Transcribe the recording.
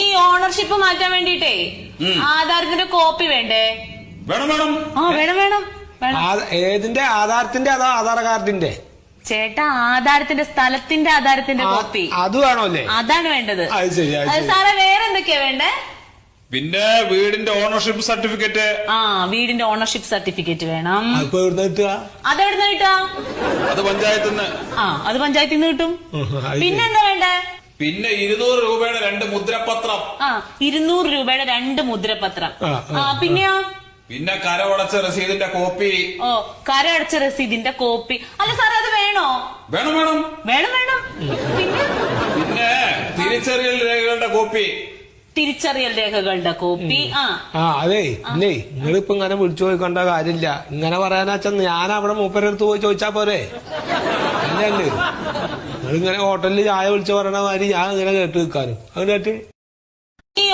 ഈ ഓണർഷിപ്പ് മാറ്റാൻ വേണ്ടിട്ടേ ആധാരത്തിന്റെ കോപ്പി വേണ്ടേ? വേണം വേണം. ആ വേണം വേണം വേണം. ഏതിന്റെ ആധാരത്തിന്റെ അതോ ആധാർ കാർഡിന്റെ? ചേട്ടാ ആധാരത്തിന്റെ സ്ഥലത്തിന്റെ ആധാരത്തിന്റെ കോപ്പി അത് വേണമല്ലേ? അതാണ് വേണ്ടത്. അത് ശരി. സാറേ വേറെ എന്തൊക്കെയാ വേണ്ടേ? പിന്നെ വീടിന്റെ ഓണർഷിപ്പ് സർട്ടിഫിക്കറ്റ്. ആ വീടിന്റെ ഓണർഷിപ്പ് സർട്ടിഫിക്കറ്റ് വേണം. അപ്പൊ എവിടുന്ന് കിട്ടുക? അതെവിടുന്ന് കിട്ടാ? അത് പഞ്ചായത്തിൽ നിന്ന്. ആ അത് പഞ്ചായത്തിൽ നിന്ന് കിട്ടും. പിന്നെന്താ വേണ്ടേ? പിന്നെ 200 രൂപയുടെ 2 മുദ്രപത്രം. ആ 200 രൂപയുടെ 2 മുദ്രപത്രം. പിന്നെയോ? പിന്നെ കരമടച്ച രസീതിന്റെ കോപ്പി. ഓ കരമടച്ച രസീതിന്റെ കോപ്പി. അല്ല സാറേ അത് വേണോ? വേണം വേണം വേണം വേണം. പിന്നെ തിരിച്ചറിയൽ രേഖകളുടെ കോപ്പി. തിരിച്ചറിയൽ രേഖകളുടെ കോപ്പി. അതെ പിന്നെ നിങ്ങളിപ്പോ ഇങ്ങനെ വിളിച്ചു ചോദിക്കേണ്ട കാര്യമില്ല. ഇങ്ങനെ പറയാനാച്ചാ ഞാൻ അവിടെ മൂപ്പരടുത്ത് പോയി ചോദിച്ചാ പോരെ? അല്ലേ നിങ്ങളിങ്ങനെ ഹോട്ടലിൽ ചായ വിളിച്ചു പറയണ മാതിരി ഞാൻ ഇങ്ങനെ കേട്ട് നിൽക്കാനും അത് കേട്ട്